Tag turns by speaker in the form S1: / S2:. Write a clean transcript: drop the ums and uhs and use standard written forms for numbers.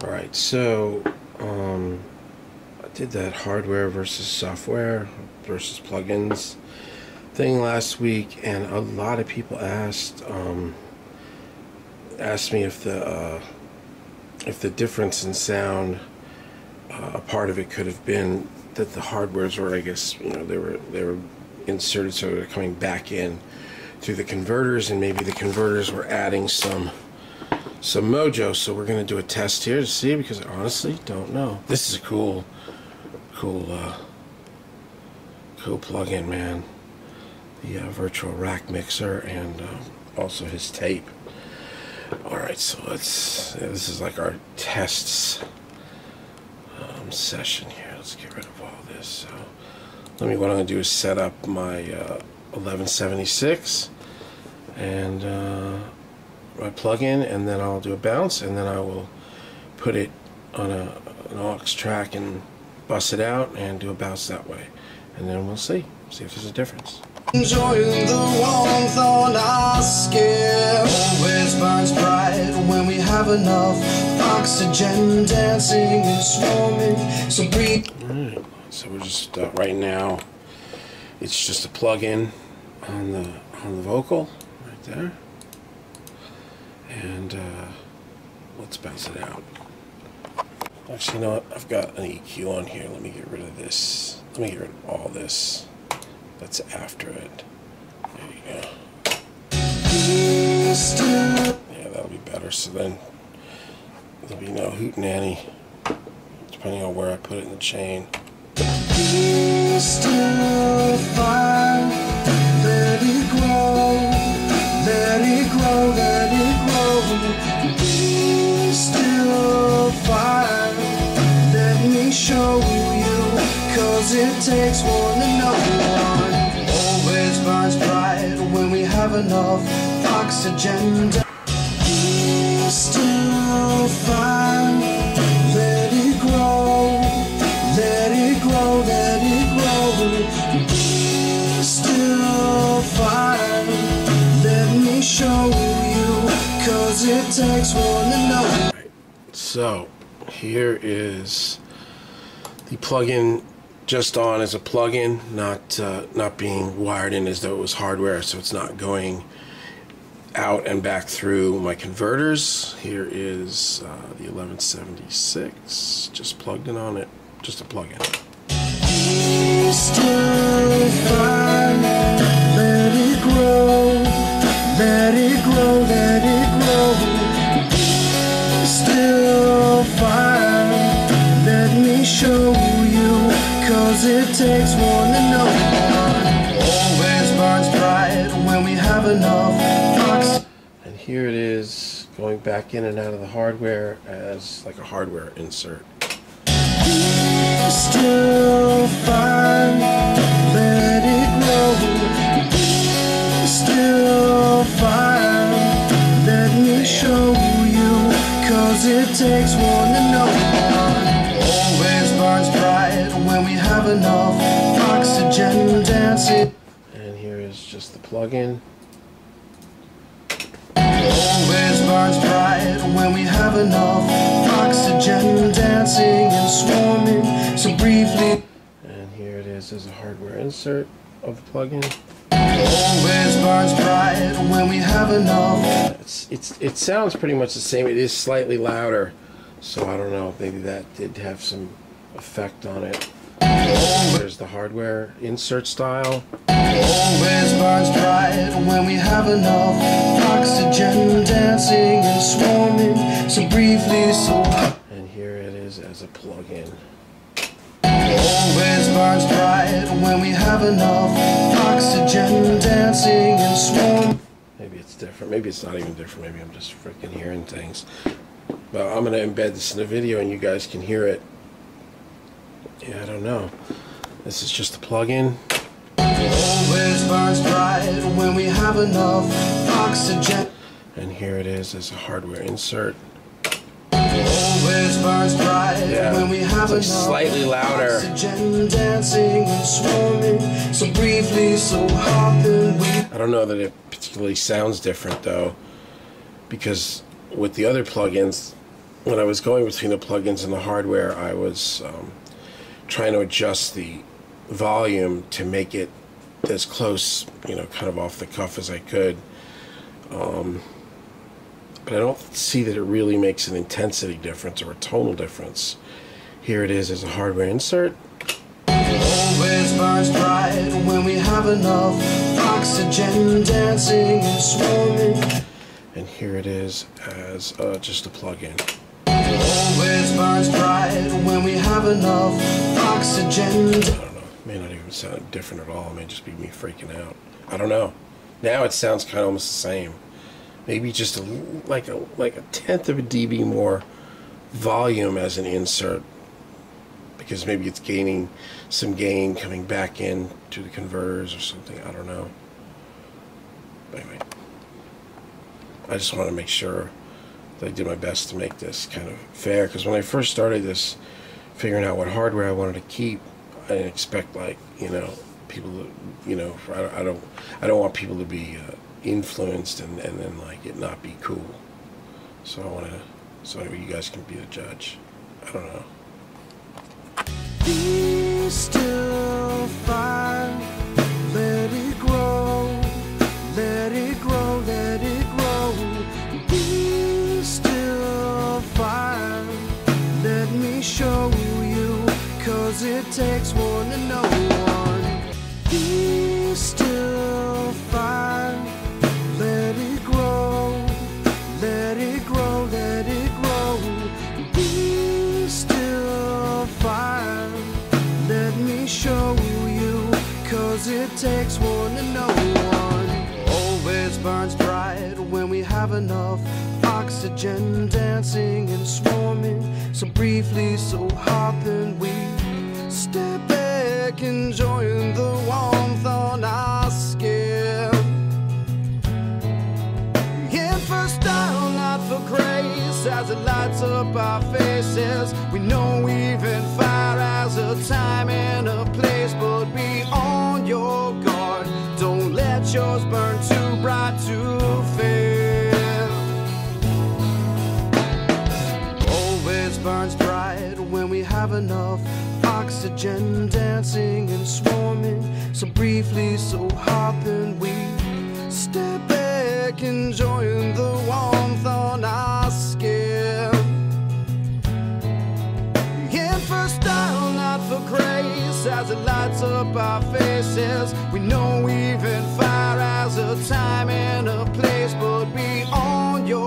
S1: Alright, so I did that hardware versus software versus plugins thing last week, and a lot of people asked me if the difference in sound, a part of it could have been that the hardwares were, I guess, they were inserted, so they're coming back in through the converters, and maybe the converters were adding some mojo. So we're going to do a test here to see, because I honestly don't know. This is a cool plug-in, man. The virtual rack mixer, and also his tape. Alright, so this is like our tests session here. Let's get rid of all this. So what I'm going to do is set up my 1176 and my plug-in, and then I'll do a bounce, and then I will put it on an aux track and bust it out and do a bounce that way, and then we'll see if there's a difference.
S2: Enjoying the warmth on our skin. Always burns bright when we have enough oxygen, dancing and swarming. So breathe.
S1: Alright, so we're just right now, it's just a plug-in on the vocal right there, and let's bounce it out. Actually, you know what? I've got an EQ on here. Let me get rid of this. Let me get rid of all this. That's after it. There you go. Yeah, that'll be better. So then there'll be no hootenanny, depending on where I put it in the chain.
S2: Still fine. Let it grow. Let it grow. Let it grow. Be still fine. Let me show you, 'cause it takes one to know one. Always burns bright when we have enough oxygen. Be still fine. Let it grow. Let it grow. Let it grow. Be still fine. Let me show you, 'cause it takes one to know.
S1: Right. So here is the plug-in, just on as a plug-in, not being wired in as though it was hardware, so it's not going out and back through my converters. Here is the 1176, just plugged in on it, just a plug-in.
S2: Still fine. Let it grow. Let it grow. Let it grow. Still fine. Let me show you, 'cause it takes one to know one. Always burns bright when we have enough oxygen.
S1: And here it is, going back in and out of the hardware as like a hardware insert.
S2: Still fine. Let it grow. Still fine. Let me show you, 'cause it takes one to know one. Always burns bright when we have enough oxygen, dancing.
S1: And here is just the plug-in.
S2: Always burns bright when we have enough oxygen, dancing and swarming. So briefly.
S1: And here it is as a hardware insert of the plug-in.
S2: Always burns bright when we have enough.
S1: It sounds pretty much the same. It is slightly louder, so I don't know. Maybe that did have some effect on it. There's the hardware insert style.
S2: Always burns bright when we have enough oxygen, dancing and swarming. So briefly, so.
S1: And here it is as a plug-in.
S2: Always burns bright when we have enough oxygen, dancing and swarming.
S1: Maybe it's different. Maybe it's not even different. Maybe I'm just freaking hearing things. But I'm going to embed this in the video and you guys can hear it. Yeah, I don't know. This is just a plug-in.
S2: Always burns bright when we have enough oxygen.
S1: And here it is as a hardware insert.
S2: Always burns bright when we have
S1: it's
S2: enough
S1: slightly louder.
S2: Oxygen, dancing and swarming. So briefly, so hopping.
S1: I don't know that it particularly sounds different though, because with the other plugins, when I was going between the plugins and the hardware, I was trying to adjust the volume to make it as close, kind of off the cuff as I could. But I don't see that it really makes an intensity difference or a tonal difference. Here it is as a hardware insert.
S2: Always burns bright when we have enough oxygen, dancing and swarming.
S1: And here it is as just a plug-in.
S2: Always burns bright when we have enough oxygen.
S1: I don't know. It may not even sound different at all. It may just be me freaking out. I don't know. Now it sounds kind of almost the same. Maybe just like a tenth of a dB more volume as an insert, because maybe it's gaining some gain coming back in to the converters or something. I don't know. But anyway, I just want to make sure that I did my best to make this kind of fair, because when I first started this, figuring out what hardware I wanted to keep, I didn't expect people to, I don't want people to be influenced and then it not be cool. So so you guys can be the judge. I don't know.
S2: Be still fine, let it grow, let it grow, let it grow. Be still fine, let me show you, 'cause it takes one to know one. Be still fine, let it grow, let it grow, let it grow. Be still fine, let me show you, 'cause it takes one to know one. Always burns bright when we have enough oxygen, dancing and swarming. So briefly, so hopping, we step back, enjoying the warmth on our skin. And for style, not for grace, as it lights up our faces. We know even fire has a time and a place, but be on your guard. Don't let yours burn too bright to fail. Always burns bright when we have enough oxygen, dancing and swarming. So briefly, so hopping, we step back, enjoying the warmth on our skin. And for style, not for grace, as it lights up our faces. We know even fire has a time and a place, but be on your